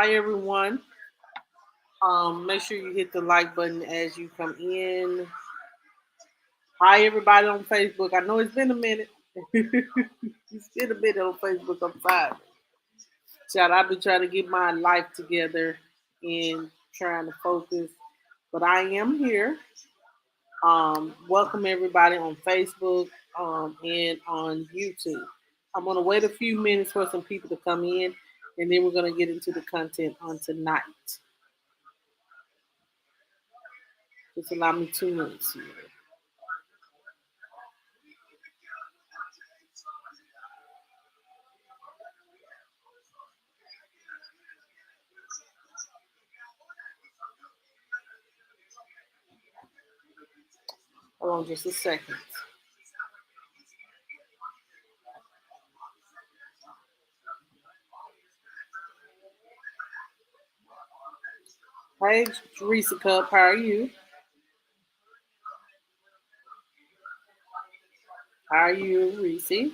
Hi everyone. Make sure you hit the like button as you come in. Hi everybody on Facebook. I know it's been a minute. It's been a minute on Facebook. I'm sorry. Child, I've been trying to get my life together and trying to focus, but I am here. Welcome everybody on Facebook and on YouTube. I'm gonna wait a few minutes for some people to come in, and then we're gonna get into the content on tonight. Just allow me 2 minutes here. Hold on just a second. Hey, Teresa Cup, how are you? How are you, Reese?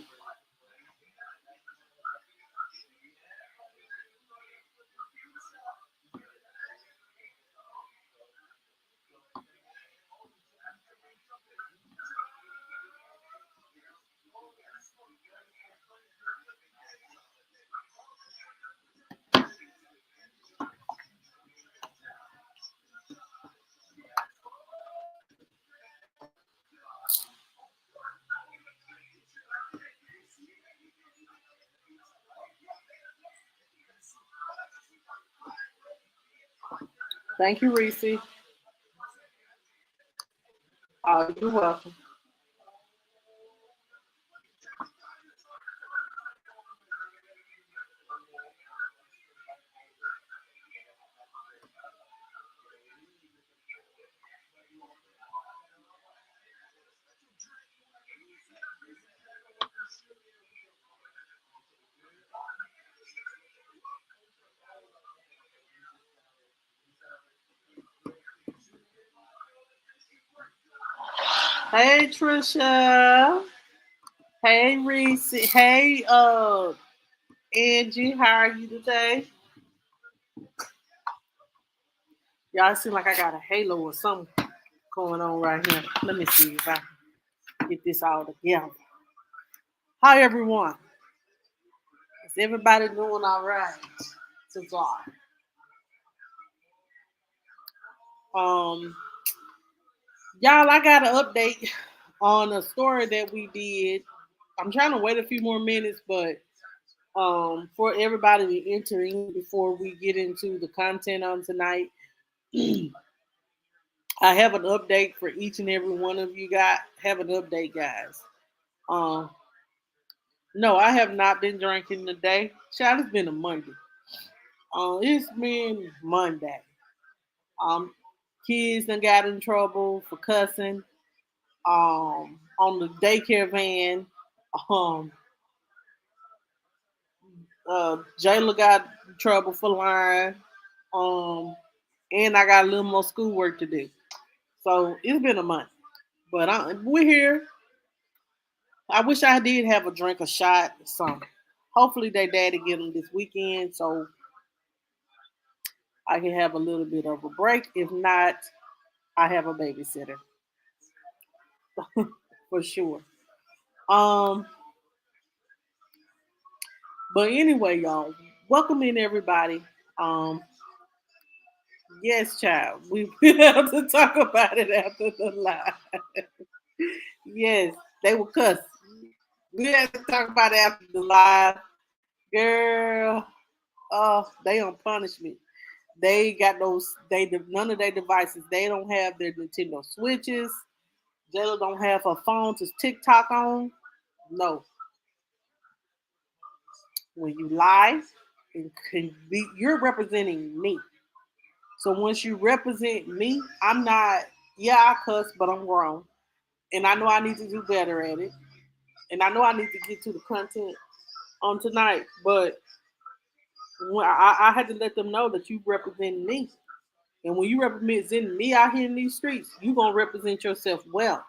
Thank you, Reese. You're welcome. Hey, Trisha. Hey, Reese. Hey, Angie. How are you today? Y'all seem like I got a halo or something going on right here. Let me see if I can get this all together. Hi, everyone. Is everybody doing all right? So far. Um, y'all, I got an update on a story that we did. I'm trying to wait a few more minutes, but for everybody to enter in before we get into the content on tonight, I have an update for each and every one of you guys. Have an update, guys. Um, no, I have not been drinking today. Child, it's been a Monday. It's been Monday. Um, kids done got in trouble for cussing. On the daycare van. Um, Jayla got in trouble for lying. Um, and I got a little more schoolwork to do. So it's been a month, but we're here. I wish I did have a drink, a shot, or something. Hopefully, they daddy get them this weekend, so I can have a little bit of a break. If not, I have a babysitter for sure. Um, but anyway, y'all, welcome in everybody. Um, yes, child, we will have to talk about it after the live. Yes, they will cuss. We have to talk about it after the live, girl. Oh, they on punishment. They got those. None of their devices. They don't have their Nintendo Switches. Jayla don't have her phone to TikTok on. No, when you lie, it can be you're representing me. So once you represent me, I'm not. Yeah, I cuss, but I'm grown, and I know I need to do better at it, and I know I need to get to the content on tonight. But when I had to let them know that you represent me. And when you represent me out here in these streets, you gonna represent yourself well.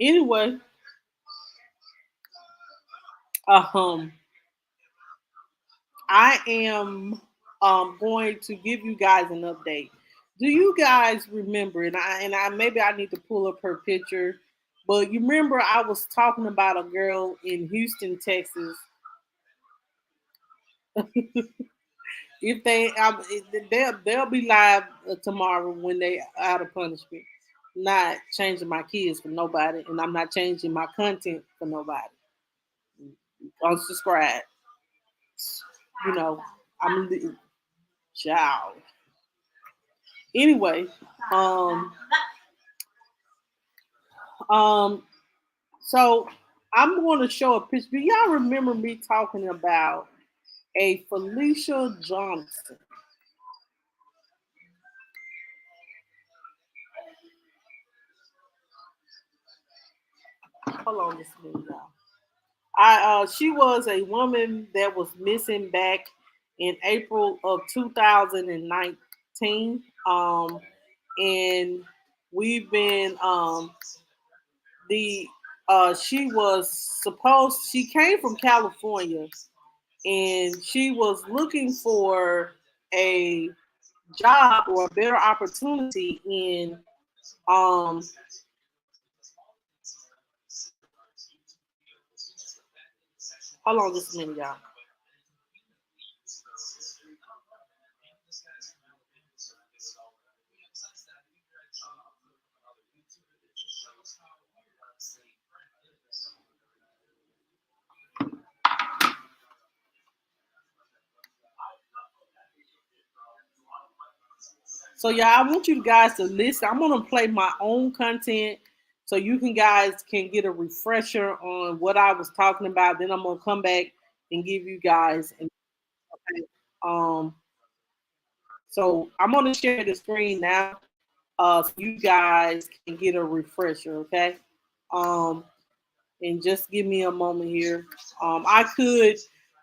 Anyway, um, I am going to give you guys an update. Do you guys remember? And I maybe I need to pull up her picture, but you remember I was talking about a girl in Houston, Texas. If they, they'll be live tomorrow when they out of punishment. Not changing my kids for nobody, and I'm not changing my content for nobody. Unsubscribe. You know, I'm a child. Anyway, um, um, so I'm going to show a picture. Do y'all remember me talking about a Felicia Johnson? Hold on just a minute, y'all. She was a woman that was missing back in April of 2019. And we've been the she was supposed she came from California and she was looking for a job or a better opportunity in um hold on just a minute, y'all. So yeah, I want you guys to listen. I'm gonna play my own content so you can guys can get a refresher on what I was talking about. Then I'm gonna come back and give you guys an um so I'm gonna share the screen now so you guys can get a refresher, okay? Um and just give me a moment here. I could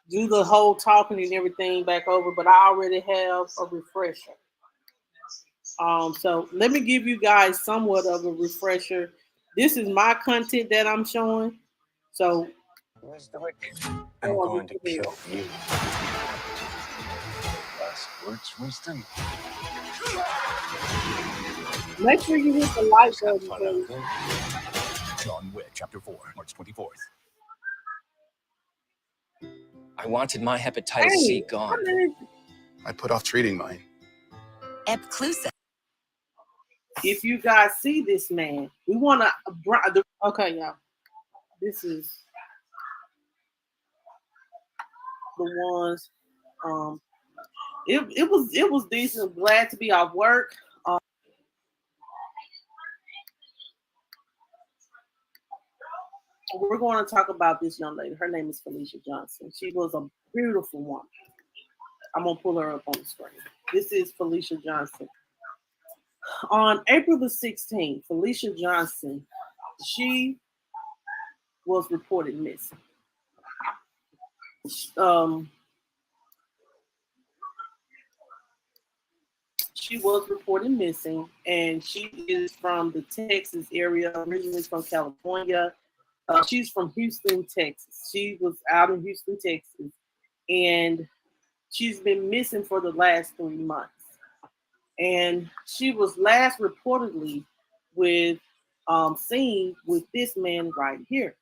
do the whole talking and everything back over, but I already have a refresher. So let me give you guys somewhat of a refresher. This is my content that I'm showing. So I'm going to kill you. Last words, Winston. Make sure you hit the like button, please. John Wick, Chapter 4, March 24th. I wanted my hepatitis C gone. I put off treating mine. If you guys see this man, we want to. Okay, y'all. This is the ones. Um, it was decent. Glad to be off work. We're going to talk about this young lady. Her name is Felicia Johnson. She was a beautiful woman. I'm gonna pull her up on the screen. This is Felicia Johnson. On April the 16th, Felicia Johnson, she was reported missing. Um, she was reported missing, and she is from the Texas area, originally from California. She's from Houston, Texas. She was out in Houston, Texas, and she's been missing for the last 3 months. And she was last reportedly with seen with this man right here.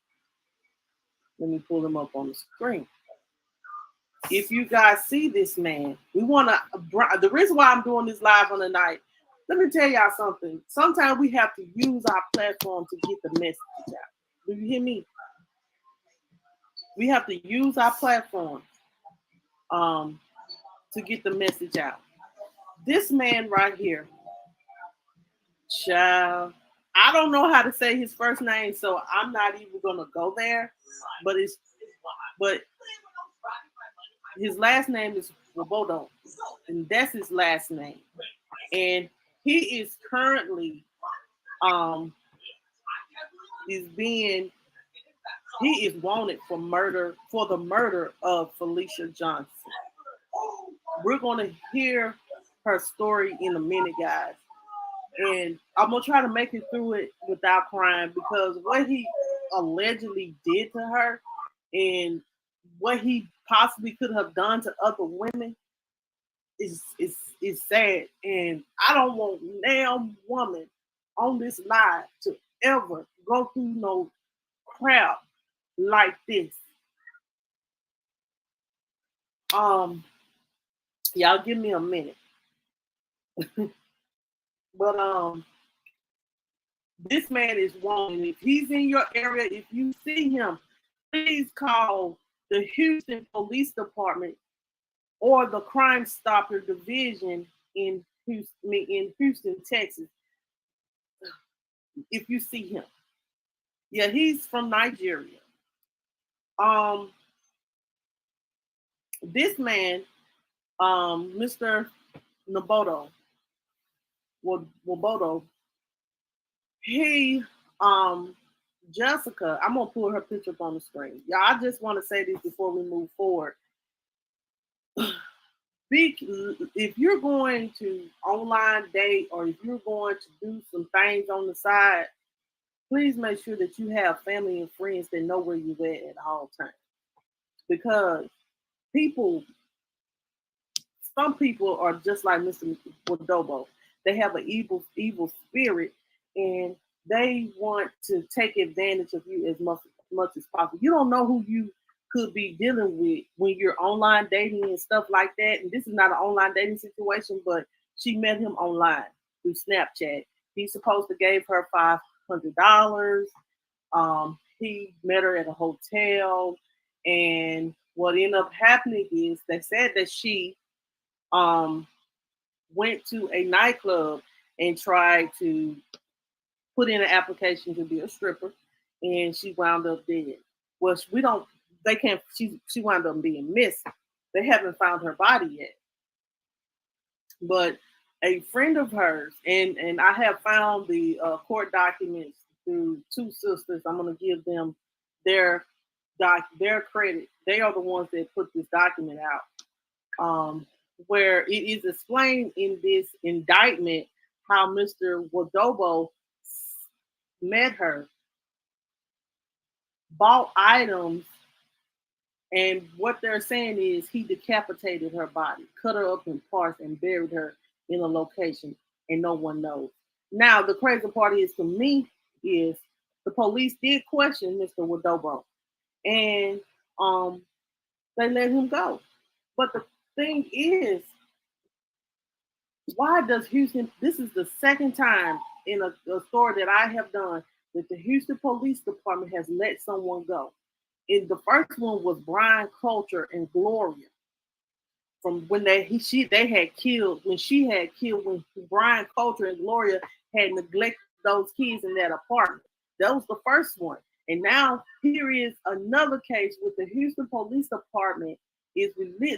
Let me pull him up on the screen. If you guys see this man, we want to. The reason why I'm doing this live on the night, let me tell y'all something. Sometimes we have to use our platform to get the message out. Do you hear me? We have to use our platform to get the message out. This man right here, child. I don't know how to say his first name, so I'm not even gonna go there. But his last name is Robodo, and that's his last name. And he is currently um is being he is wanted for murder for the murder of Felicia Johnson. We're gonna hear her story in a minute, guys. And I'm gonna try to make it through it without crying because what he allegedly did to her and what he possibly could have done to other women is sad. And I don't want no woman on this line to ever go through no crap like this. Um, y'all give me a minute. But this man is wanted. If he's in your area, if you see him, please call the Houston Police Department or the Crime Stopper Division in Houston, Texas. If you see him, yeah, he's from Nigeria. Um, this man, Mr. Naboto, Waboto, he, Jessica, I'm gonna pull her picture up on the screen. Yeah, I just want to say this before we move forward. If you're going to online date or if you're going to do some things on the side, please make sure that you have family and friends that know where you're at all times. Because people, some people are just like Mr. Wadobo. They have an evil spirit, and they want to take advantage of you as much as possible. You don't know who you could be dealing with when you're online dating and stuff like that. And this is not an online dating situation, but she met him online through Snapchat. He's supposed to gave her $500. He met her at a hotel, and what ended up happening is they said that she um, went to a nightclub and tried to put in an application to be a stripper, and she wound up dead. Well, we don't. They can't. She wound up being missing. They haven't found her body yet. But a friend of hers, and I have found the court documents through two sisters. I'm going to give them their their credit. They are the ones that put this document out, where it is explained in this indictment how Mr. Wadobo met her, bought items, and what they're saying is he decapitated her body, cut her up in parts, and buried her in a location, and no one knows. Now, the crazy part is to me is the police did question Mr. Wadobo, and they let him go. But the thing is, why does Houston? This is the second time in a story that I have done that the Houston Police Department has let someone go. The first one was Brian Culture and Gloria from when they had killed when she had killed when Brian Culture and Gloria had neglected those kids in that apartment. That was the first one. And now here is another case with the Houston Police Department is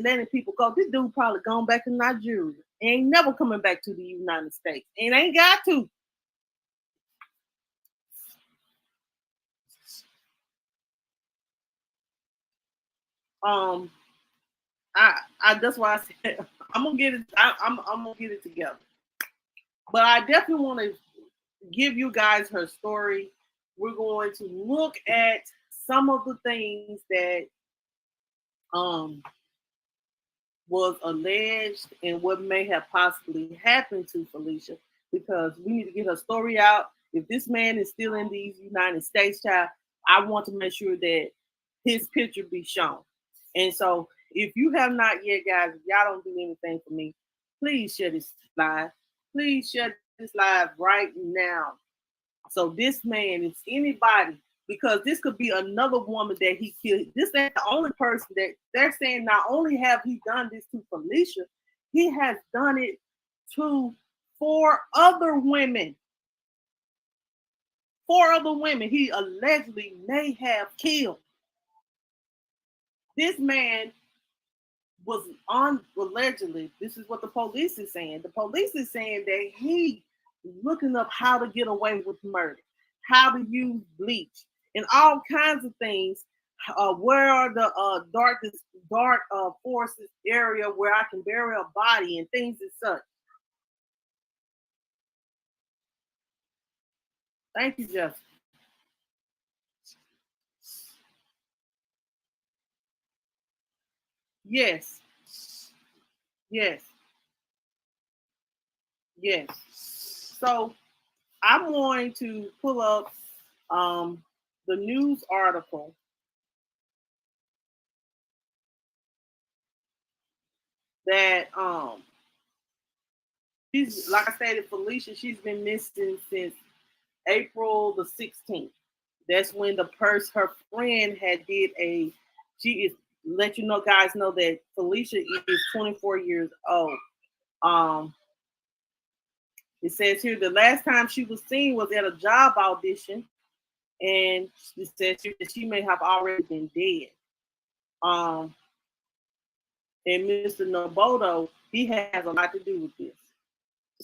letting people go. This dude probably gone back to Nigeria. Ain't never coming back to the United States. And ain't got to. Um, I that's why I said I'm gonna get it. I'm gonna get it together. But I definitely want to give you guys her story. We're going to look at some of the things that um was alleged and what may have possibly happened to Felicia because we need to get her story out. If this man is still in these United States, child, I want to make sure that his picture be shown. And so if you have not yet, guys, if y'all don't do anything for me, please share this live. Please share this live right now. So this man is anybody because this could be another woman that he killed. This ain't the only person that they're saying not only have he done this to Felicia, he has done it to four other women. Four other women he allegedly may have killed. This man was on allegedly. This is what the police is saying. The police is saying that he looking up how to get away with murder, how to use bleach, and all kinds of things. Where are the dark forces area where I can bury a body and things and such. Thank you, Jeff. Yes, yes, yes. So I'm going to pull up the news article that she's, like I said, Felicia, she's been missing since April the 16th. That's when her friend had did a, she is, let you know, guys know that Felicia is 24 years old. Um, it says here the last time she was seen was at a job audition, and it says here that she may have already been dead. Um, and Mr. Nobodo, he has a lot to do with this.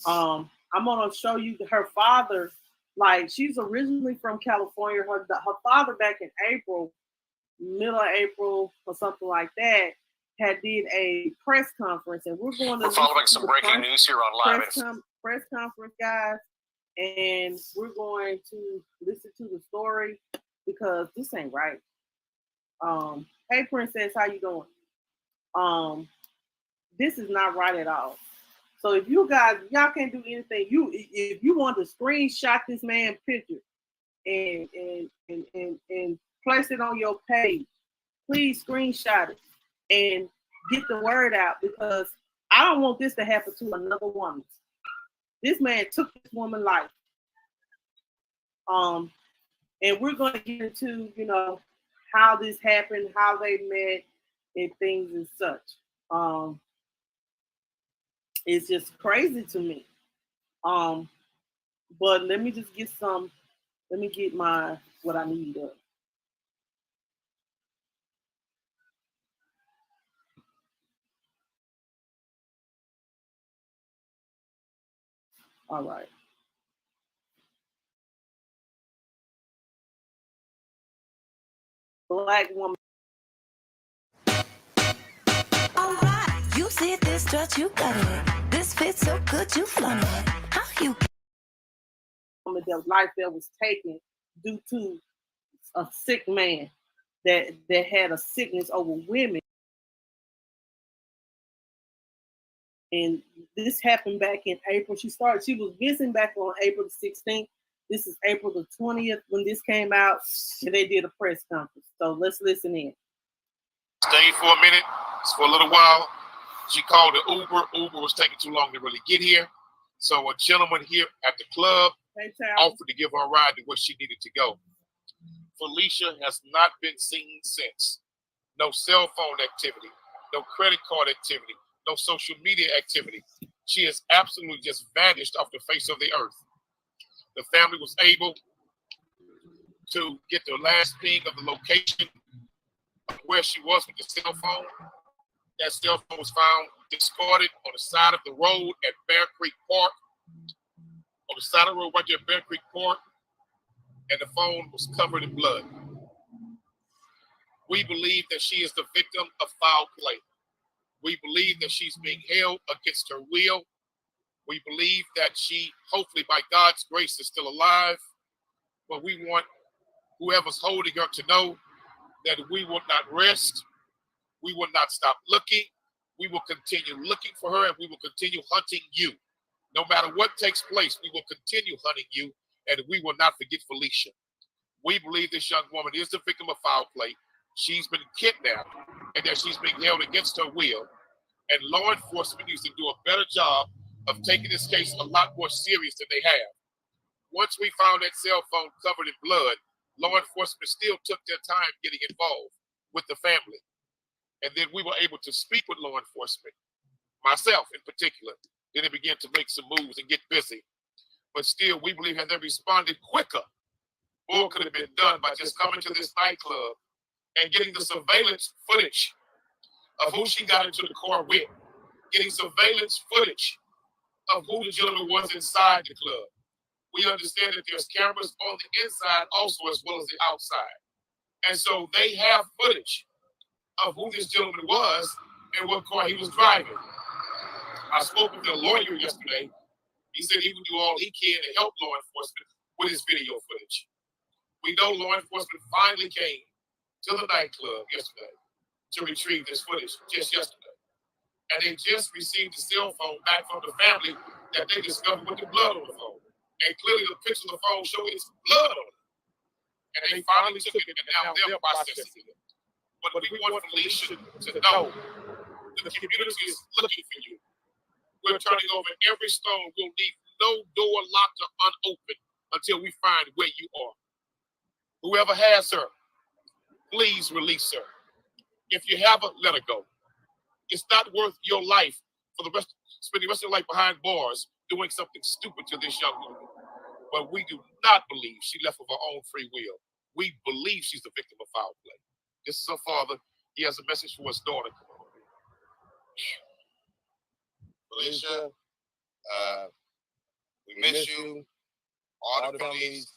I'm gonna show you her father. Like, she's originally from California. Her father back in April, middle of April or something like that, had did a press conference, and we're going to following some breaking news here on live press conference, guys, and we're going to listen to the story because this ain't right. Hey Princess, how you doing? This is not right at all. So if you guys, y'all can't do anything. If you want to screenshot this man's picture and place it on your page, please screenshot it and get the word out, because I don't want this to happen to another woman. This man took this woman's life. And we're going to get into, how this happened, how they met, and things and such. It's just crazy to me. But let me just get what I need up. All right. Black woman. All right, you see this dress, you got it. This fits so good, you flaunt it. How you? Their life that was taken due to a sick man that had a sickness over women. And this happened back in April. She was missing back on April the 16th. This is April the 20th when this came out, and they did a press conference. So let's listen in. Stayed for a minute, for a little while. She called the Uber. Uber was taking too long to really get here. So a gentleman here at the club offered to give her a ride to where she needed to go. Felicia has not been seen since. No cell phone activity, no credit card activity, no social media activity. She has absolutely just vanished off the face of the earth. The family was able to get the last ping of the location of where she was with the cell phone. That cell phone was found discarded on the side of the road at Bear Creek Park. On the side of the road right there at Bear Creek Park, and the phone was covered in blood. We believe that she is the victim of foul play. We believe that she's being held against her will. We believe that she, hopefully by God's grace, is still alive. But we want whoever's holding her to know that we will not rest. We will not stop looking. We will continue looking for her, and we will continue hunting you. No matter what takes place, we will continue hunting you, and we will not forget Felicia. We believe this young woman is the victim of foul play. She's been kidnapped, and that she's being held against her will. And law enforcement needs to do a better job of taking this case a lot more serious than they have. Once we found that cell phone covered in blood, law enforcement still took their time getting involved with the family. And then we were able to speak with law enforcement, myself in particular. Then they began to make some moves and get busy. But still, we believe had they responded quicker, more could have been done by just coming to this nightclub and getting the surveillance footage of who she got into the car with, getting surveillance footage of who the gentleman was inside the club. We understand that there's cameras on the inside also as well as the outside. And so they have footage of who this gentleman was and what car he was driving. I spoke with a lawyer yesterday. He said he would do all he can to help law enforcement with his video footage. We know law enforcement finally came to the nightclub yesterday to retrieve this footage just yesterday. And they just received the cell phone back from the family that they discovered with the blood on the phone. And clearly the picture of the phone showed it's blood on it. And they finally took it, and now they're processing it. But we want Felicia to know the community is looking for you. We're turning over every stone. We'll leave no door locked or unopened until we find where you are. Whoever has her, please release her. If you haven't, let her go. It's not worth your life for spend the rest of your life behind bars doing something stupid to this young woman. But we do not believe she left of her own free will. We believe she's the victim of foul play. This is her father. He has a message for his daughter. Felicia, we miss you. All the families.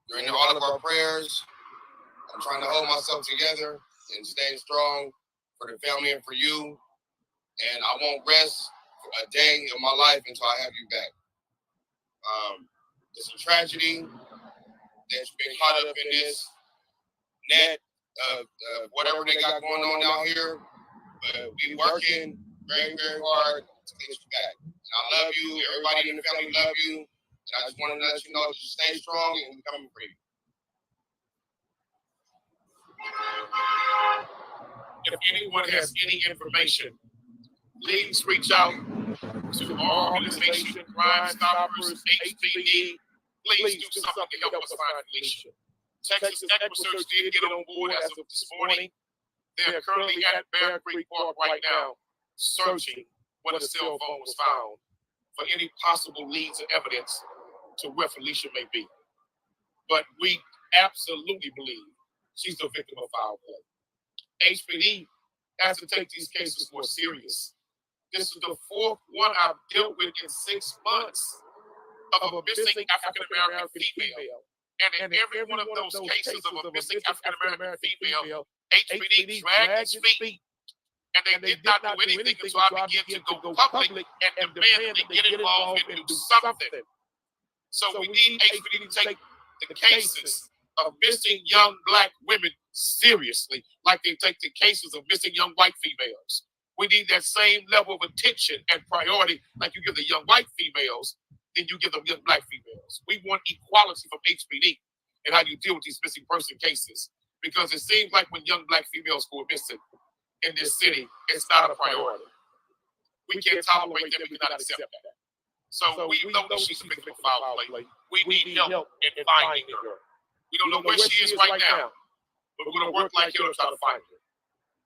You're in all of our prayers. I'm trying to hold myself together and stay strong for the family and for you. And I won't rest for a day of my life until I have you back. It's a tragedy that's been caught up in this net of whatever they got going on out here. But we're working very, very hard to get you back. And I love you. Everybody in the family love you. And I just want to let you know that you stay strong and we're coming for you. If anyone has any information, please reach out to our organization, Crime Stoppers, HPD. Please do something to help us find Felicia. Texas Equisearch did get on board as of this morning. They're currently at Bear Creek Park right now, searching where the cell phone was found for any possible leads or evidence to where Felicia may be. But we absolutely believe she's the victim of foul play. HPD has to take these cases more serious. This is the fourth one I've dealt with in 6 months of a missing African-American female. And in every one of those cases of a missing African-American female, HPD dragged its feet. And they did not do anything until I began to go public and demand that they get involved and do something. So we need HPD to take the cases of missing young Black women seriously, like they take the cases of missing young white females. We need that same level of attention and priority, like you give the young white females, then you give them young Black females. We want equality from HPD and how you deal with these missing person cases, because it seems like when young Black females go missing in this city, it's not a priority. We can't tolerate them. We cannot accept that. So we know that she's a victim of foul play. We need help in finding her. We don't know where she is right now, but we're going to work like hell to try to find her.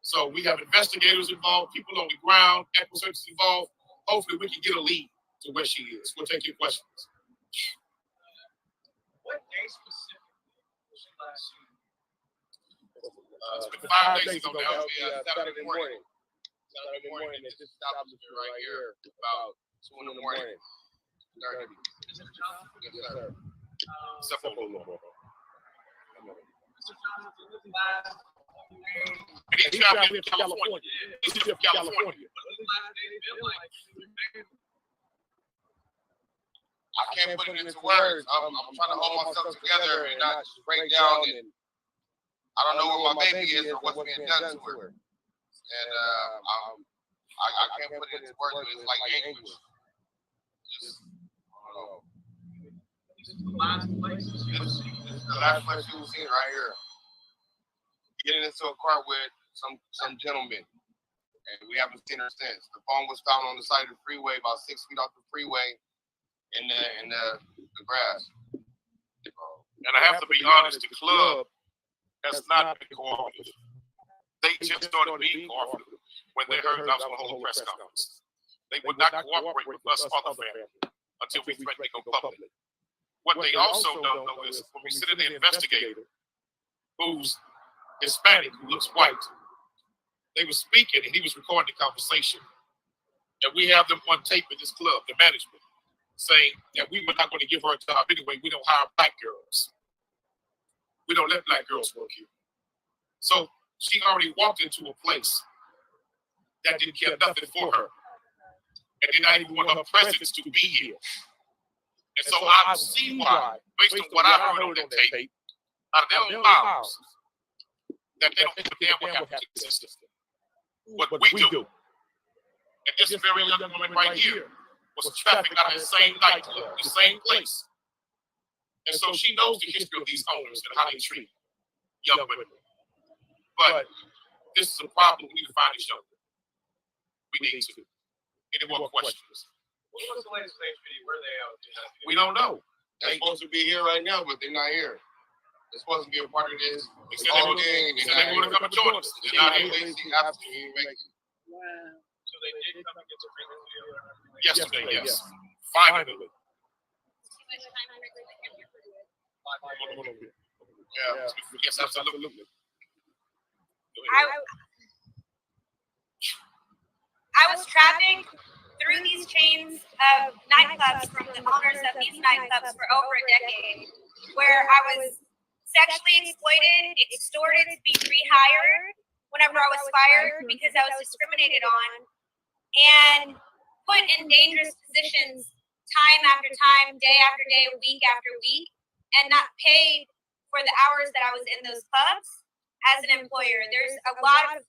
So we have investigators involved, people on the ground, Equisearch involved. Hopefully we can get a lead to where she is. We'll take your questions. What day specifically was she last seen? It's been 5 days ago now. Saturday morning. Saturday morning, it just stopped right here about 2 in the morning. Is it a job? Yes, sir. Except for Mr. Johnson, was it last? He's traveling to California. He's from California. I can't put it into words. I'm trying to hold myself together and not just break down. And I don't know where my baby is or what's being done to her. And I can't put it into words, but it's like anguish. Just, I don't know. This is the last place she was seen. This is the last place she was seen right here. Getting into a car with some gentleman. And we haven't seen her since. The phone was found on the side of the freeway, about 6 feet off the freeway in the grass. And I have to be honest, the club has not been cooperative. They just started being cooperative when they heard I was going to hold a press conference. They would not cooperate with us or the family until we threatened to go public. What they also don't know is when we sit in the investigator who's Hispanic, who looks white, they were speaking and he was recording the conversation. And we have them on tape in this club, the management, saying that we were not going to give her a job anyway. We don't hire Black girls. We don't let Black girls work here. So she already walked into a place that didn't care nothing for her and did not even want her presence to be here. And so I see why, based on what I heard on that tape, out of their own mouths, that they don't give a damn what happens to the system. What we do. And this very young woman right here was trafficked out of the same nightclub, the same place. And so she knows the history of these owners and how they treat young women. But this is a problem we need to find this young woman. We need to. Any more questions? What's the latest video? Where are they out? We don't know. They're supposed to be here right now, but they're not here. They're supposed to be a part of this. They said they want to come and join us. They're not here. Wow. So they did come and get some video. Yesterday, yes. Finally. Yeah. Yes, absolutely. I was traveling through these chains of nightclubs from the owners of these nightclubs for over a decade, where I was sexually exploited, extorted to be rehired whenever I was fired because I was discriminated on, and put in dangerous positions time after time, day after day, week after week, and not paid for the hours that I was in those clubs as an employer. There's a lot of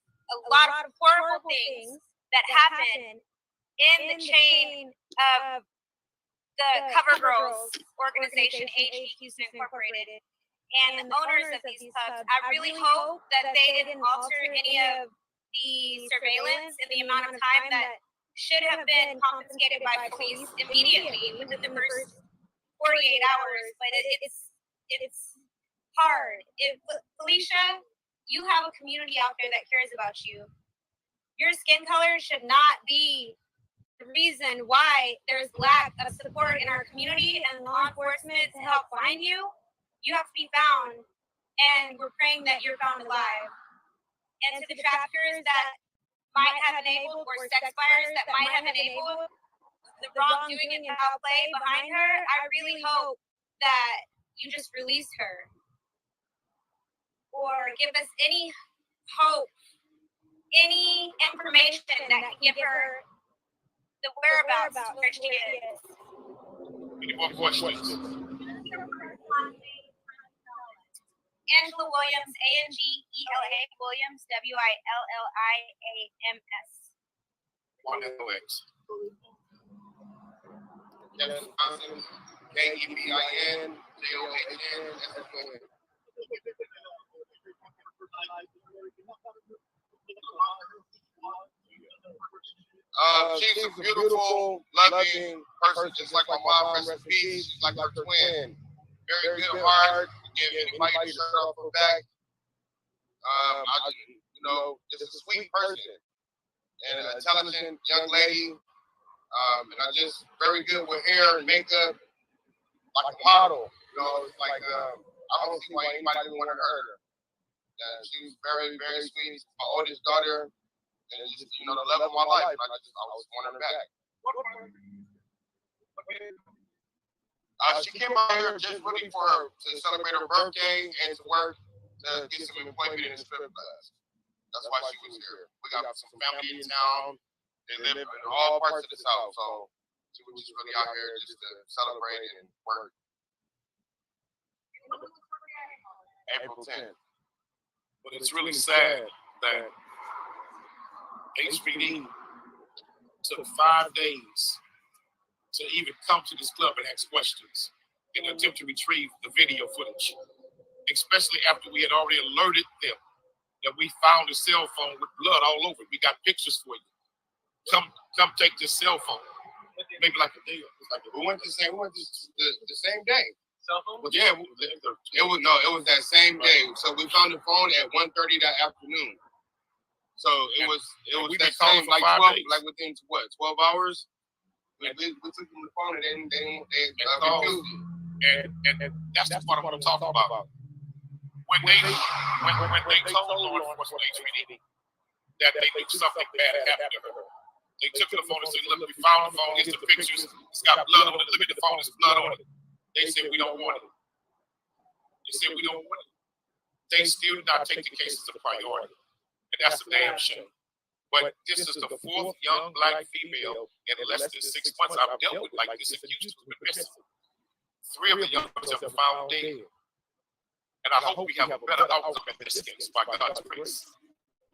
horrible things that happen in the chain of the Cover Girls organization, HE Houston Incorporated, and the owners of these clubs. I really hope that they didn't alter any of the surveillance and the amount of time that should have been confiscated by police immediately within the first 48 hours. But it's hard. Felicia, you have a community out there that cares about you. Your skin color should not be the reason why there's lack of support in our community and law enforcement to help find you. You have to be found, and we're praying that you're found alive. And to the traffickers that might have enabled, or sex buyers that might have enabled the wrongdoing and foul play behind her, I really hope that you just release her, or give us any hope, any information that can give her the whereabouts to where she is. Any more questions? Angela Williams, ANGELA Williams, WILLIAMS. One LX. KEBIN, JOHN, she's a beautiful, loving person, just like my mom. Rest in peace. She's like her twin. Very good heart. Give anybody a shirt off her back. Just a sweet person and an intelligent young lady. And I just very good with hair and makeup, like a model. It's like I don't see why anybody would want to hurt her. She's very, very sweet. She's my oldest daughter, and it's just the love of my life. I was wanting her back. She came out here just really to celebrate her birthday and to work to get some employment in the strip class. That's why she was here. We got some family in town. They live in all parts of the South, so she was just really out here just to celebrate and work. April 10th. But it's really sad that HPD took 5 days to even come to this club and ask questions in an attempt to retrieve the video footage, especially after we had already alerted them that we found a cell phone with blood all over it. We got pictures for you. Come take this cell phone. Maybe like a day. We went the same day. Cell phone? Yeah, it was that same day. So we found the phone at 1:30 that afternoon. So it was that same, like 12, like within 12 hours. We took them the phone and they refused it. And that's the part I'm talking about. When they told law enforcement HPD that they knew something bad happened to her, they took the phone and said, "Look, we found the phone. Here's the pictures. It's got blood on it. Look at the phone. There's blood on it." They said, "We don't want it." They said, "We don't want it." They still did not take the case as a priority, and that's a damn shame. But this is the 4th young black female in less than 6 months I've dealt with like this in Houston. 3 of the young ones have been found dead. And I hope we have a better outcome in this case by God's grace.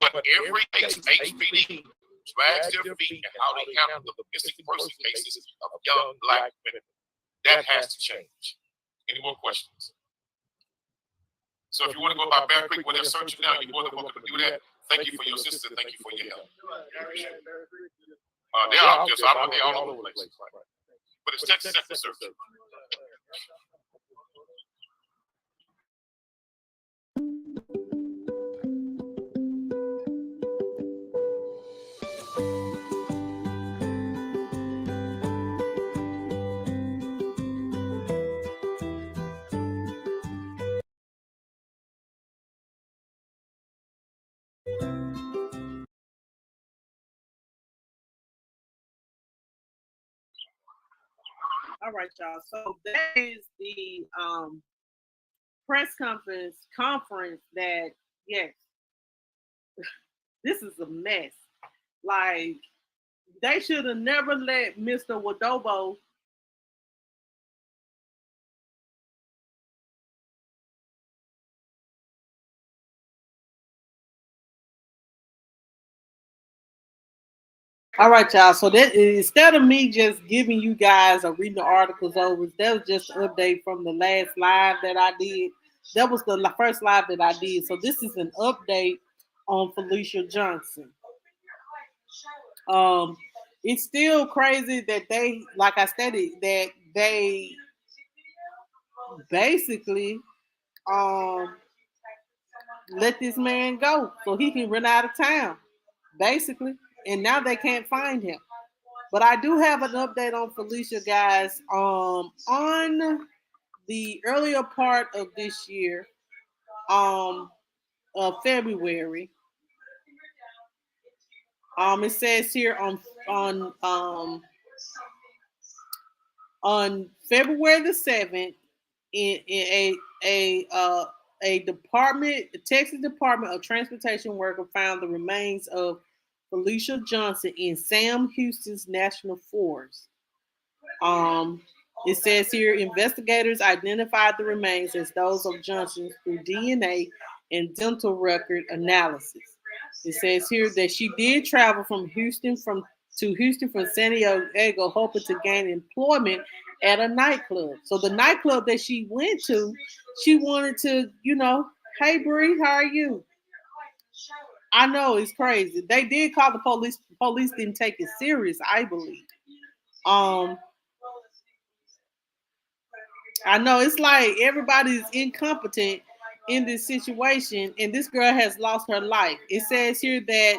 But every case, HPD drags their feet in how they handle the missing person cases of young black women. That has to change. Any more questions? So if you want to go about Bear Creek where they're searching now, you're more than welcome to do that. Thank you for your assistance. Thank you for your help. They're out there, so I know they're all over the place. But it's Texas Sector Search. All right, y'all. So that is the press conference that, yes, this is a mess. Like, they should have never let Mr. Wadobo All right, y'all. So that instead of me just giving you guys or reading the articles over, that was just an update from the last live that I did. That was the first live that I did. So this is an update on Felicia Johnson. It's still crazy that they, like I stated, that they basically let this man go so he can run out of town, basically. And now they can't find him. But I do have an update on Felicia, guys. On the earlier part of this year, February, it says here on February the 7th, in a Texas Department of Transportation worker found the remains of Felicia Johnson in Sam Houston's National Forest. It says here investigators identified the remains as those of Johnson through DNA and dental record analysis. It says here that she did travel from Houston from San Diego, hoping to gain employment at a nightclub. So the nightclub that she went to, she wanted to, hey Bree, how are you? I know it's crazy. They did call the police. The police didn't take it serious, I believe. I know it's like everybody's incompetent in this situation, and this girl has lost her life. It says here that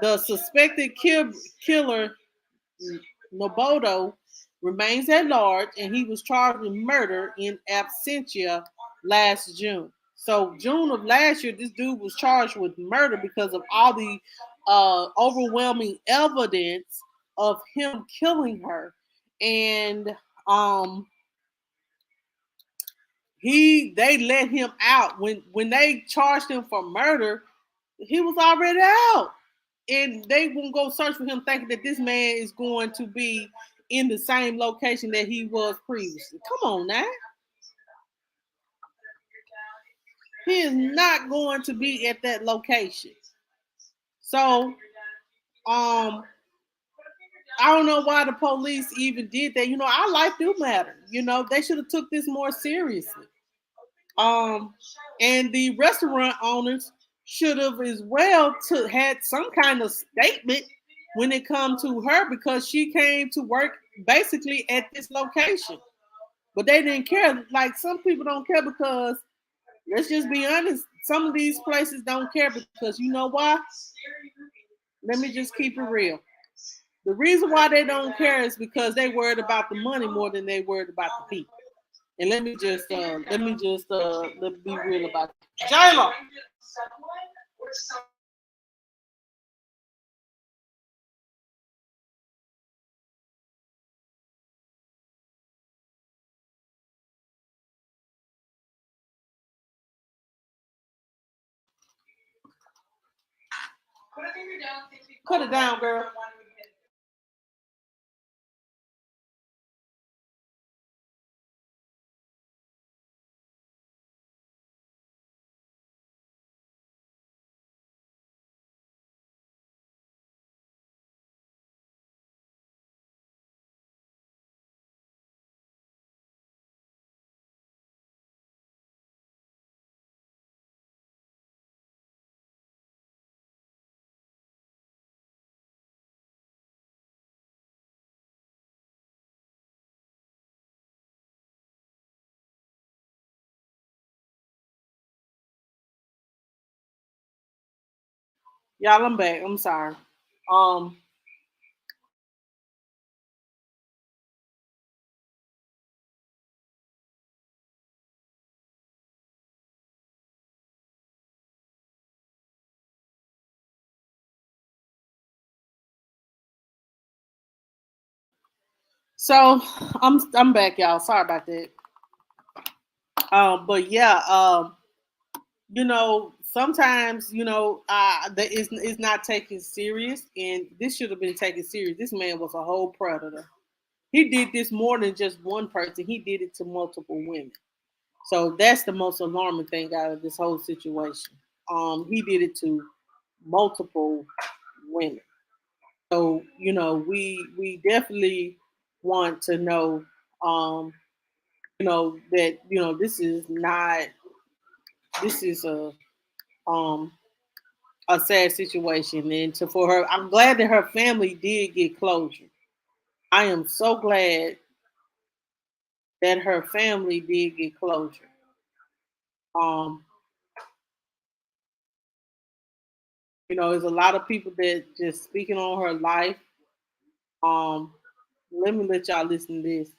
the suspected killer, Nobodo, remains at large, and he was charged with murder in absentia last June. So June of last year, this dude was charged with murder because of all the overwhelming evidence of him killing her, and they let him out when they charged him for murder. He was already out, and they won't go search for him, thinking that this man is going to be in the same location that he was previously. Come on now. He is not going to be at that location. So, I don't know why the police even did that. Our life do matter. They should have took this more seriously. And the restaurant owners should have as well had some kind of statement when it comes to her, because she came to work basically at this location. But they didn't care. Like, some people don't care because, let's just be honest, some of these places don't care because, you know why? Let me just keep it real. The reason why they don't care is because they worried about the money more than they worried about the people. And let me just be real about it. Jayla. Put it down, girl. Y'all, I'm back. I'm sorry. Um, so I'm back, y'all. Sorry about that. But yeah, sometimes that is not taken serious, and this should have been taken serious. This man was a whole predator. He did this more than just one person. He did it to multiple women. So that's the most alarming thing out of this whole situation. He did it to multiple women. So we definitely want to know, that this is um a sad situation, and for her, I'm glad that her family did get closure. I am so glad that her family did get closure. Um, there's a lot of people that just speaking on her life. Um, Let me let y'all listen to this.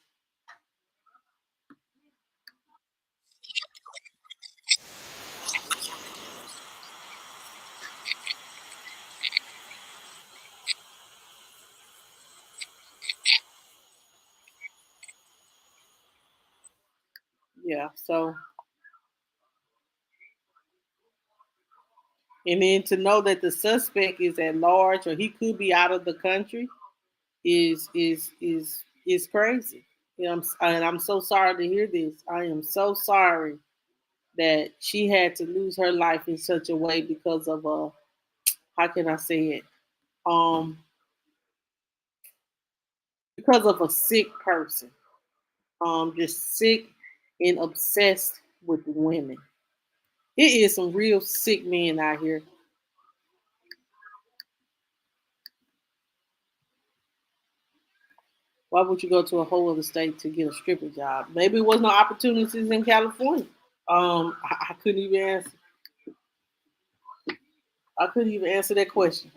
Yeah. So, and then to know that the suspect is at large or he could be out of the country is crazy. And I'm so sorry to hear this. I am so sorry that she had to lose her life in such a way because of a, how can I say it? Um, because of a sick person. Just sick and obsessed with women. It is some real sick men out here. Why would you go to a whole other state to get a stripper job? Maybe it was no opportunities in California. I couldn't even answer. I couldn't even answer that question.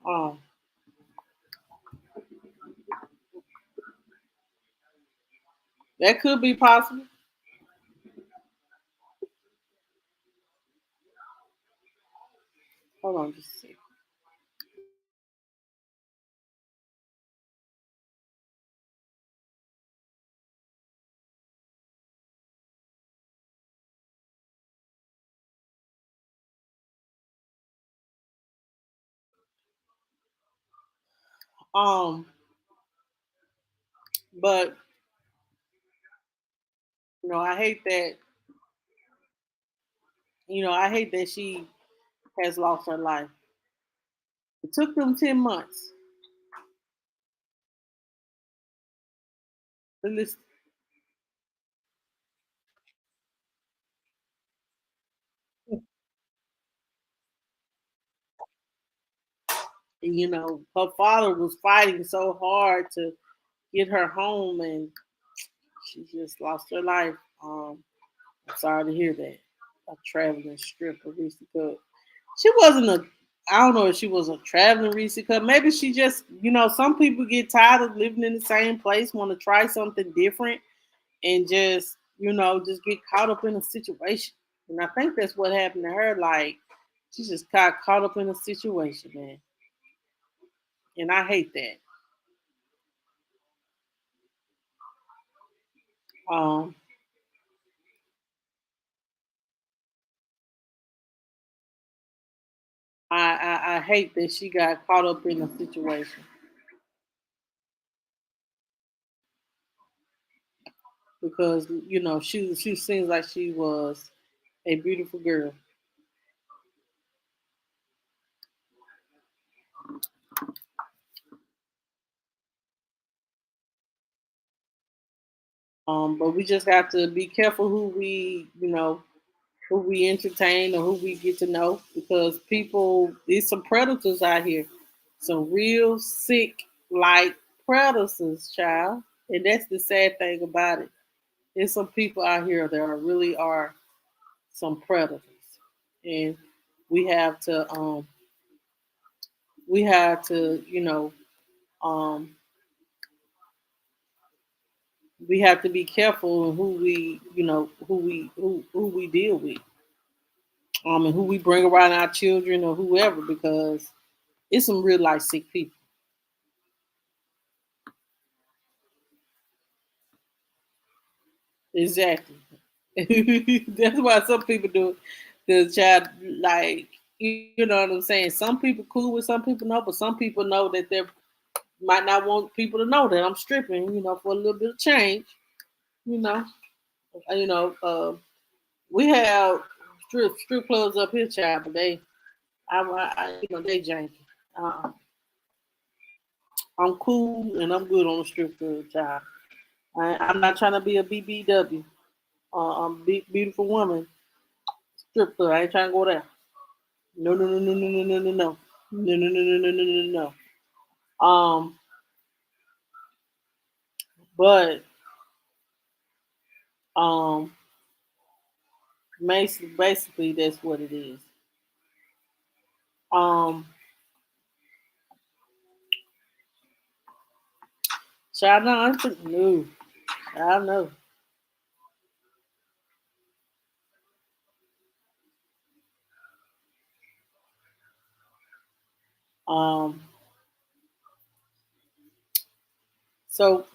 Um, that could be possible. Hold on, just a second. Um, but I hate that. I hate that she has lost her life. It took them 10 months. To listen. And, her father was fighting so hard to get her home, and she just lost her life. I'm sorry to hear that. A traveling stripper, Reese Cup. She wasn't a. I don't know if she was a traveling Reese Cup. Maybe she just, some people get tired of living in the same place, want to try something different, and just get caught up in a situation. And I think that's what happened to her. Like, she just got caught up in a situation, man. And I hate that. Um, I hate that she got caught up in a situation because she seems like she was a beautiful girl. But we just have to be careful who we entertain or who we get to know because there's some predators out here, some real sick like predators, child. And that's the sad thing about it. There's some people out here that really are some predators, and we have to we have to um, we have to be careful who we who we deal with, and who we bring around our children or whoever, because it's some real life sick people. Exactly. That's why some people do it. The child, like, you know what I'm saying. Some people cool with, some people no, but some people know that they might not want people to know that I'm stripping, for a little bit of change. You know, you know. We have strip clubs up here, child, but they janky. Uh, I'm cool and I'm good on the strip club, child. I'm not trying to be a BBW, beautiful woman strip club. I ain't trying to go there. No, no, no, no, no, no, no, no, no, no, no, no, no, no, no, no, no. But um, basically that's what it is. Um, so I know I'm thinking, no, I know. Um, so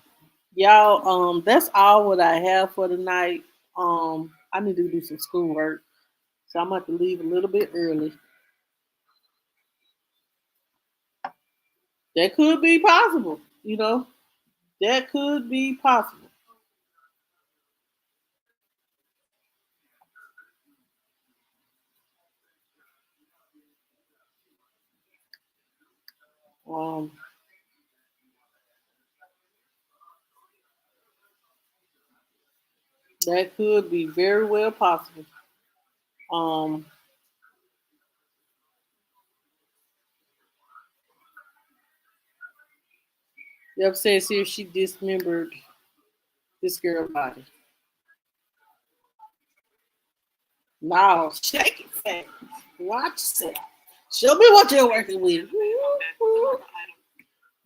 y'all, that's all what I have for tonight. I need to do some schoolwork, so I'm gonna have to leave a little bit early. That could be possible, That could be possible. Um, that could be very well possible. Um, the upstairs here, she dismembered this girl body. Now, shake it fast. Watch yourself. Show me what you're working with.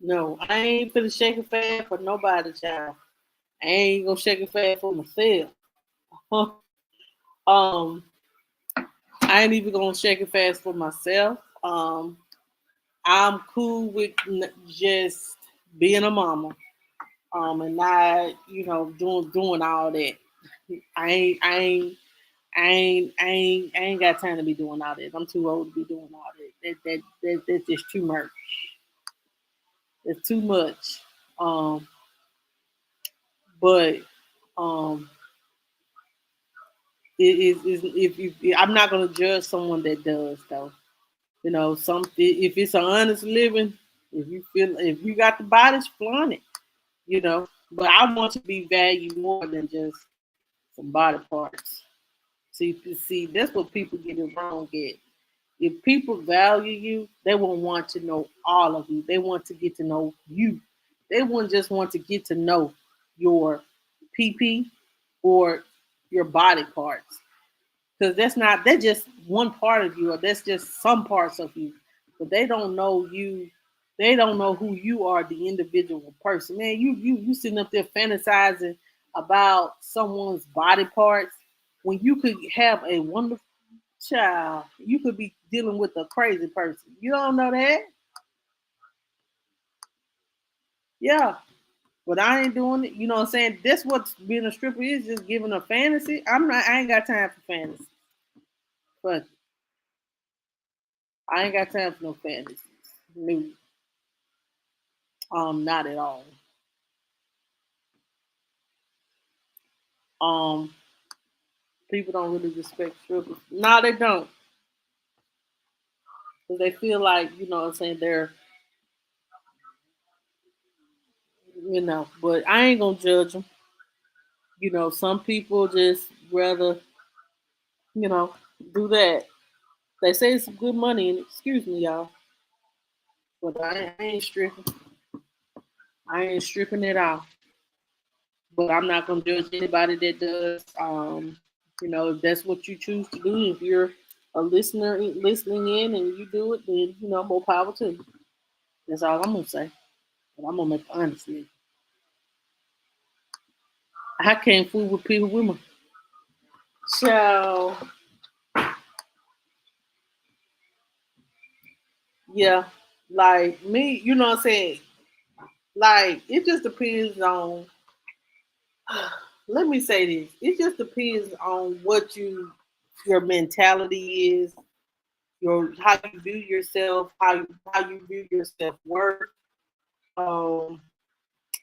No, I ain't finna shake it fast for nobody, child. I ain't gonna shake it fast for myself. um, I ain't even gonna shake it fast for myself. I'm cool with just being a mama. And not, doing all that. I ain't, I ain't, I ain't got time to be doing all that. I'm too old to be doing all that. That's just too much. It's too much. Um, but um, if I'm not gonna judge someone that does though. If it's an honest living, if you got the body, flaunt it. But I want to be valued more than just some body parts. See, that's what people get it wrong at. If people value you, they will want to know all of you. They want to get to know you. They wouldn't just want to get to know your PP or your body parts. Because that's just one part of you, or that's just some parts of you. But they don't know you. They don't know who you are, the individual person. Man, you sitting up there fantasizing about someone's body parts when you could have a wonderful child. You could be dealing with a crazy person. You don't know that? Yeah. But I ain't doing it. You know what I'm saying? That's what being a stripper is, just giving a fantasy. I ain't got time for fantasy. But I ain't got time for no fantasy. No. Not at all. Um, People don't really respect strippers. No, they don't. Because they feel like, what I'm saying, but I ain't gonna judge them. Some people just rather, you know, do that. They say it's some good money in it. Excuse me, y'all. But I ain't stripping. I ain't stripping at all. but I'm not gonna judge anybody that does. If that's what you choose to do, if you're a listener listening in and you do it, then more power to you. That's all I'm gonna say. But I'm gonna make it honestly. I can't fool with people with me. So yeah, like me, you know what I'm saying? Like it just depends on let me say this. It just depends on what your mentality is, your how you view yourself, how you view your self worth. Um,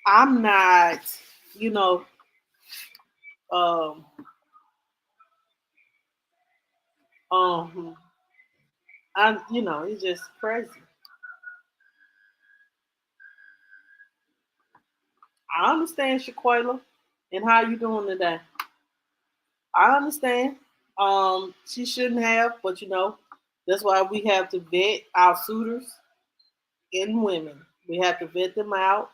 I'm not, you know, um, um, it's just crazy. I understand Shaquila and how you doing today. I understand. She shouldn't have, but that's why we have to vet our suitors and women. We have to vet them out,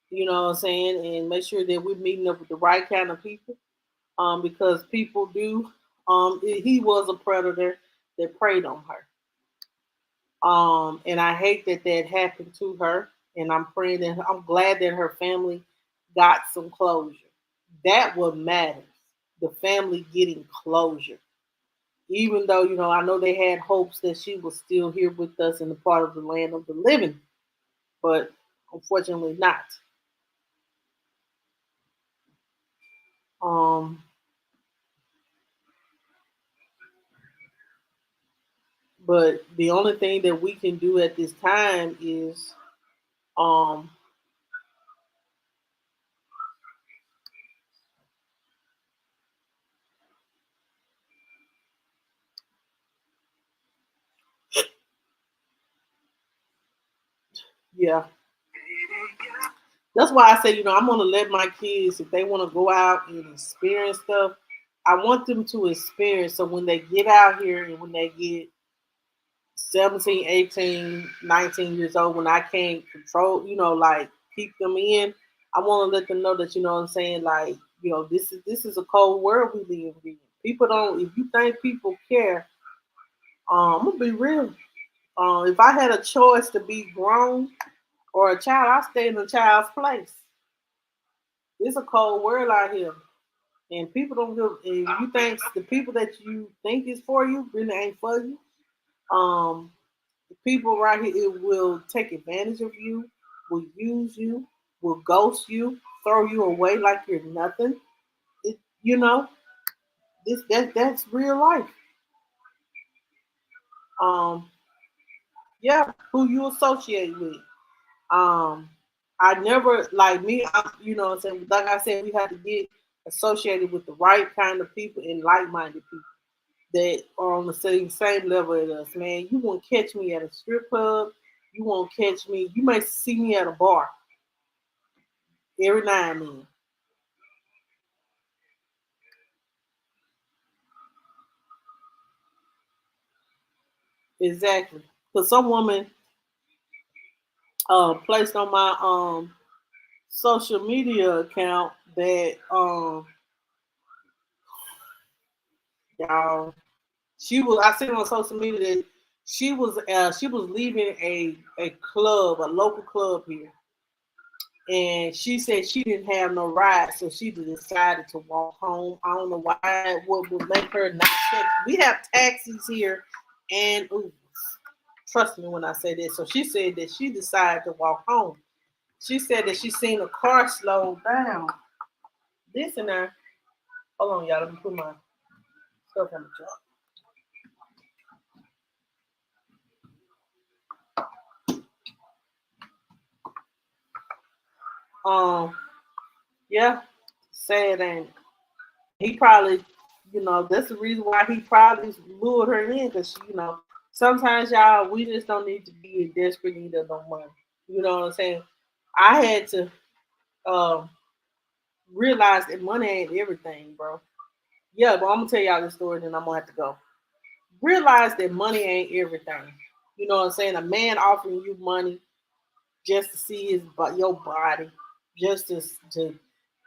you know what I'm saying, and make sure that we're meeting up with the right kind of people. Because people do. He was a predator that preyed on her. And I hate that that happened to her. And I'm glad that her family got some closure. That what matters. The family getting closure. Even though, I know they had hopes that she was still here with us in the part of the land of the living, but unfortunately not. Um, but the only thing that we can do at this time is, um, yeah, that's why I say, I'm gonna let my kids, if they want to go out and experience stuff, I want them to experience. So when they get out here and when they get 17, 18, 19 years old, when I can't control, like keep them in, I want to let them know that, what I'm saying, like, this is a cold world we live in. People don't. If you think people care, I'm gonna be real. If I had a choice to be grown or a child, I stay in a child's place. It's a cold world out here, and people don't give. And you think the people that you think is for you really ain't for you. Um, the people right here it will take advantage of you, will use you, will ghost you, throw you away like you're nothing. It, that's real life. Um, yeah, who you associate with. Um, I never like me. What I'm saying. Like I said, we have to get associated with the right kind of people and like-minded people that are on the same level as us. Man, you won't catch me at a strip club. You won't catch me. You may see me at a bar every now and then. Exactly. Because some woman placed on my social media account that y'all she was I seen on social media that she was leaving a club, a local club here, and she said she didn't have no ride, so she decided to walk home. I don't know why. What would make her not take? We have taxis here, and ooh, trust me when I say this. So she said that she decided to walk home. She said that she seen a car slow down. This and that. Hold on, y'all. Let me put my stuff in the truck. Yeah, sad ain't it? He probably, that's the reason why he probably lured her in because, sometimes y'all, we just don't need to be in desperate need of no money. You know what I'm saying? I had to um, realize that money ain't everything, bro. Yeah, but I'm gonna tell y'all this story, then I'm gonna have to go. Realize that money ain't everything. You know what I'm saying? A man offering you money just to see your body, just to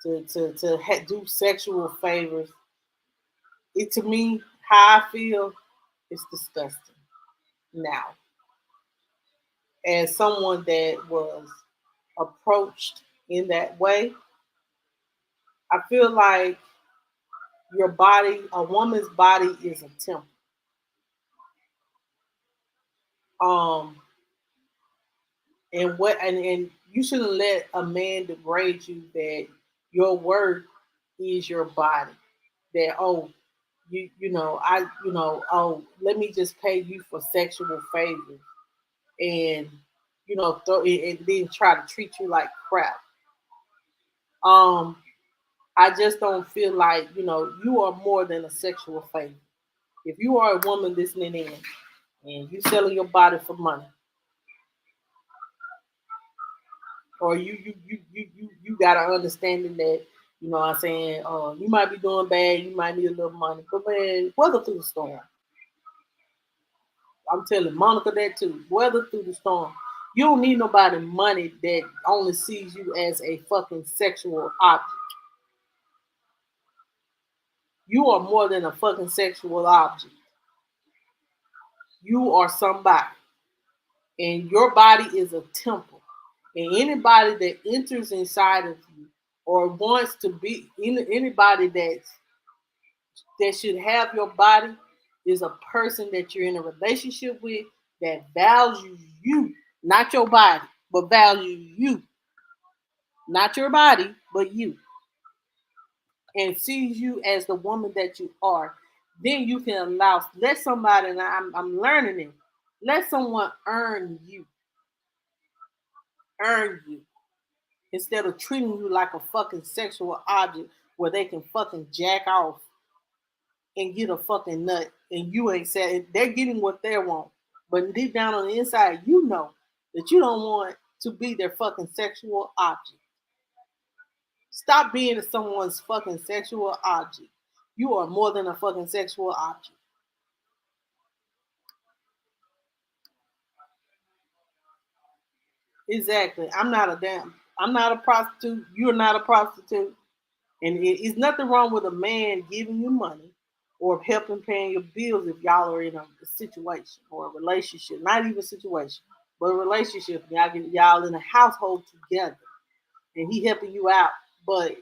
do sexual favors. It to me, how I feel, it's disgusting. Now, as someone that was approached in that way, I feel like your body, a woman's body, is a temple. Um, and you shouldn't let a man degrade you that your worth is your body. That let me just pay you for sexual favors and and then try to treat you like crap. Um, I just don't feel like you are more than a sexual favor. If you are a woman listening in and you selling your body for money, or you got an understanding that what I'm saying, you might be doing bad, you might need a little money, but man, weather through the storm. I'm telling Monica that too. Weather through the storm. You don't need nobody money that only sees you as a fucking sexual object. You are more than a fucking sexual object. You are somebody. And your body is a temple. And anybody that enters inside of you or wants to be anybody that should have your body is a person that you're in a relationship with that values you, not your body, but values you, not your body, but you, and sees you as the woman that you are. Then you can let somebody, and I'm learning it, let someone earn you instead of treating you like a fucking sexual object where they can fucking jack off and get a fucking nut and you ain't said they're getting what they want. But deep down on the inside, you know that you don't want to be their fucking sexual object. Stop being someone's fucking sexual object. You are more than a fucking sexual object. Exactly. I'm not a prostitute. You're not a prostitute. And it's nothing wrong with a man giving you money or helping paying your bills if y'all are in a situation or a relationship. Not even a situation, but a relationship. Y'all in a household together, and he helping you out. But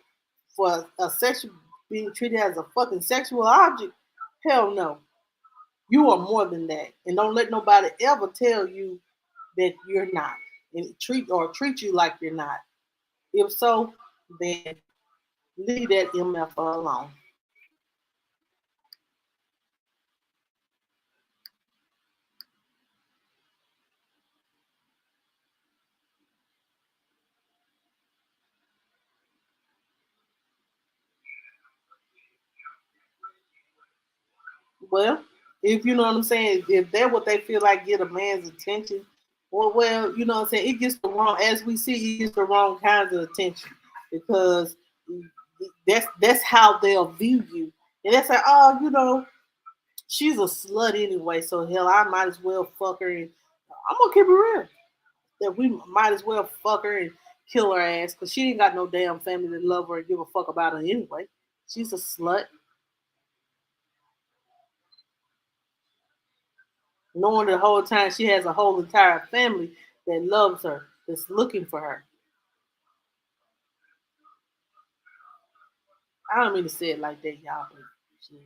for a sexual being treated as a fucking sexual object, hell no. You are more than that, and don't let nobody ever tell you that you're not, and treat you like you're not. If so, then leave that MF alone. Well, if you know what I'm saying, if they're what they feel like get a man's attention, you know what I'm saying, it gets the wrong, as we see, it gets the wrong kinds of attention because that's how they'll view you. And they say, oh, she's a slut anyway, so hell, I might as well fuck her. And I'm gonna keep it real. That we might as well fuck her and kill her ass because she ain't got no damn family that love her and give a fuck about her anyway. She's a slut. Knowing the whole time she has a whole entire family that loves her, that's looking for her. I don't mean to say it like that, y'all, but shit,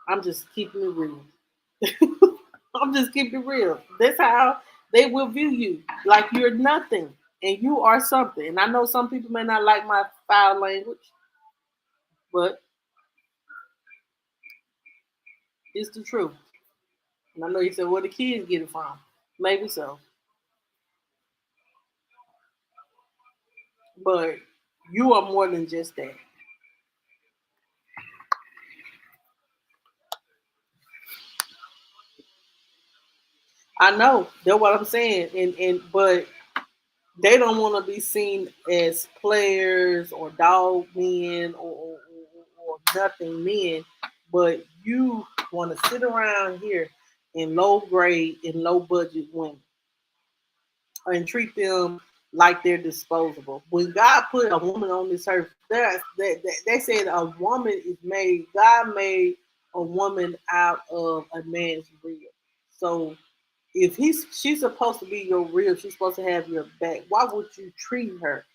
I'm just keeping it real. I'm just keeping it real. That's how they will view you, like you're nothing and you are something. And I know some people may not like my foul language, but it's the truth. And I know you said, where the kids get it from? Maybe so. But you are more than just that. I know. That's what I'm saying. But they don't want to be seen as players or dog men or nothing men. But you want to sit around here in low grade and low budget women and treat them like they're disposable. When God put a woman on this earth, they said a woman is made. God made a woman out of a man's rib. So if she's supposed to be your rib, she's supposed to have your back. Why would you treat her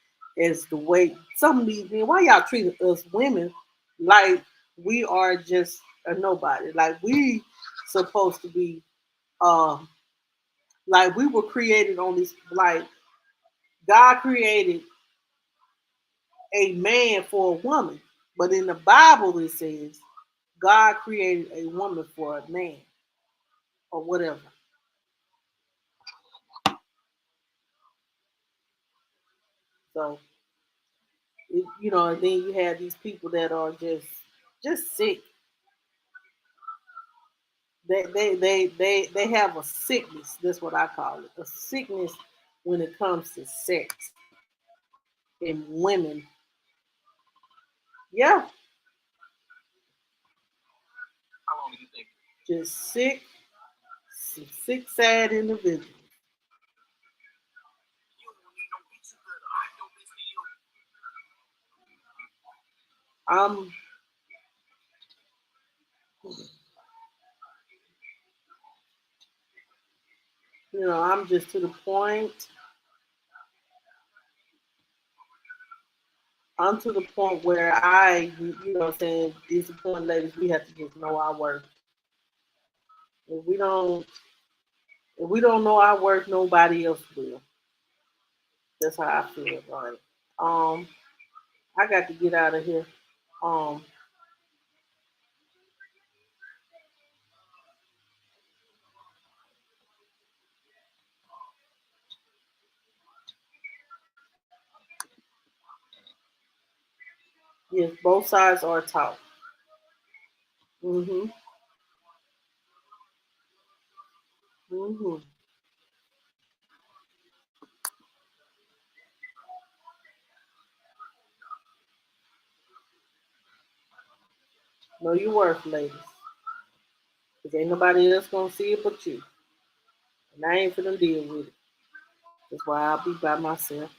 as the way some of these men? Why y'all treat us women like we are just a nobody? Like we supposed to be, um, like we were created on this. Like God created a man for a woman, but in the Bible it says God created a woman for a man or whatever. So and then you have these people that are just sick. They have a sickness. That's what I call it. A sickness when it comes to sex and women. Yeah, How long do you think? just sick, sad individuals. You don't need no pizza better. I know this deal. I'm, I'm just to the point. I'm to the point where saying, it's the point, ladies, we have to just know our worth. If we don't, if we don't know our worth, nobody else will. That's how I feel about it. Um, I got to get out of here. Um, yes, both sides are taught. Mhm. Mhm. Know your worth, ladies. Cause ain't nobody else gonna see it but you. And I ain't finna deal with it. That's why I'll be by myself.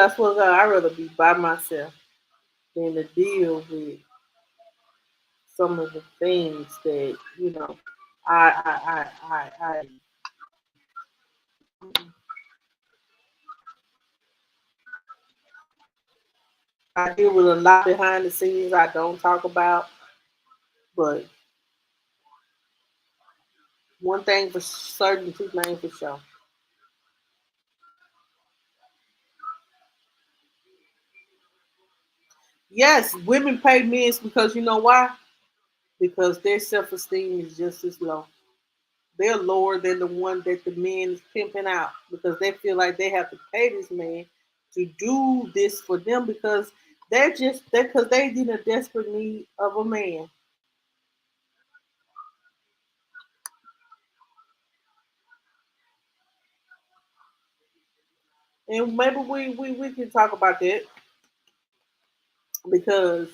I swear to God, I'd rather be by myself than to deal with some of the things that I deal with a lot behind the scenes I don't talk about. But one thing for certain, two things for sure. Yes, women pay men because you know why? Because their self esteem is just as low. They're lower than the one that the man is pimping out because they feel like they have to pay this man to do this for them because because they in a desperate need of a man. And maybe we can talk about that because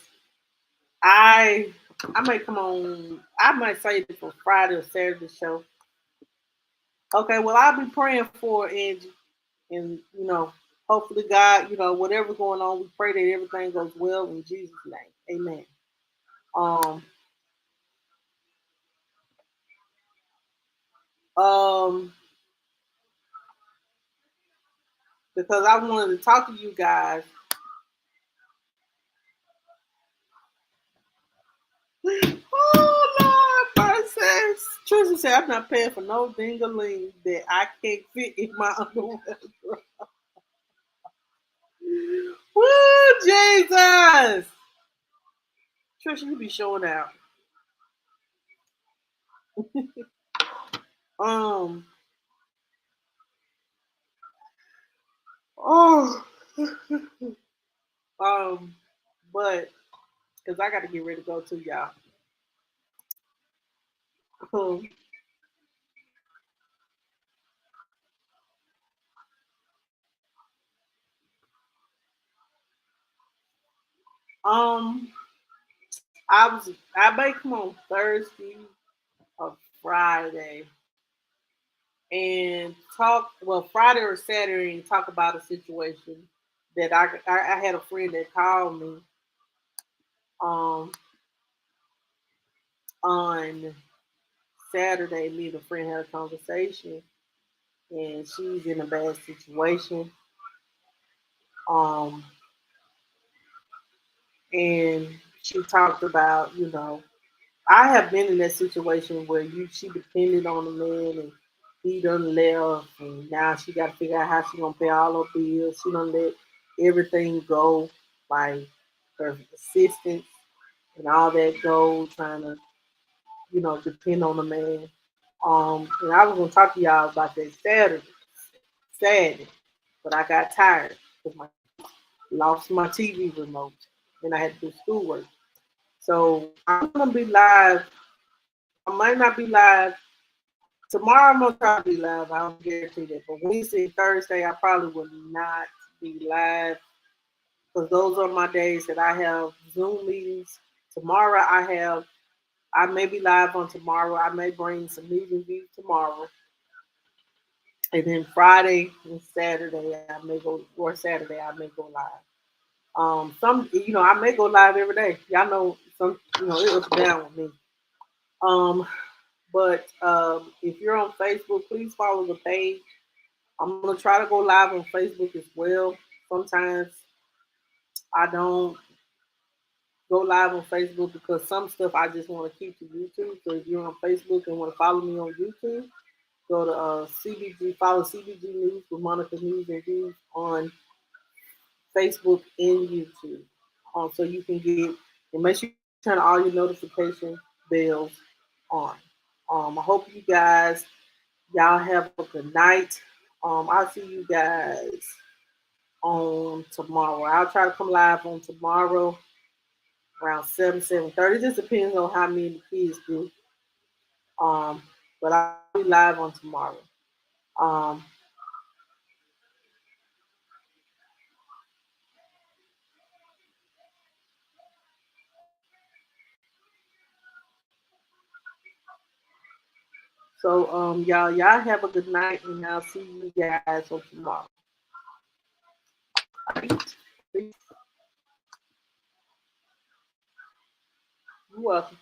I I might come on. I might say it for Friday or Saturday show. Okay, well I'll be praying for Angie, and hopefully God, whatever's going on, we pray that everything goes well in Jesus' name. Amen. Um, um, because I wanted to talk to you guys. Oh Lord, mercy. Trisha said, "I'm not paying for no dingaling that I can't fit in my underwear." Woo, Jesus! Trisha, you be showing out. Um, oh, um, but because I got to get ready to go to y'all. Um, um, I may come on Thursday or Friday. and talk. Well, Friday or Saturday, and talk about a situation that I had a friend that called me um on Saturday. Me and a friend had a conversation, and she's in a bad situation. Um, and she talked about, I have been in that situation where she depended on the man and he done left, and now she got to figure out how she gonna pay all her bills. She done let everything go, like her assistants and all that go, trying to depend on the man. And I was gonna talk to y'all about that Saturday, but I got tired because I lost my TV remote and I had to do schoolwork. So I'm gonna be live. I might not be live tomorrow. I'm gonna try to be live. I don't guarantee that. But Wednesday, Thursday, I probably will not be live because those are my days that I have Zoom meetings. Tomorrow I may be live on tomorrow. I may bring some news and views tomorrow. And then Friday and Saturday I may go, or Saturday I may go live. I may go live every day. Y'all know it was down with me. But if you're on Facebook, please follow the page. I'm gonna try to go live on Facebook as well. Sometimes I don't go live on Facebook because some stuff I just want to keep to YouTube. So if you're on Facebook and want to follow me on YouTube, go to CBG, follow CBG News with Monica News and Views on Facebook and YouTube. So you can get, and make sure you turn all your notification bells on. I hope y'all have a good night. I'll see you guys on tomorrow. I'll try to come live on tomorrow around 7:30. It just depends on how many kids do. Um, but I'll be live on tomorrow. Um, so y'all have a good night, and I'll see you guys on tomorrow. All right. You're welcome.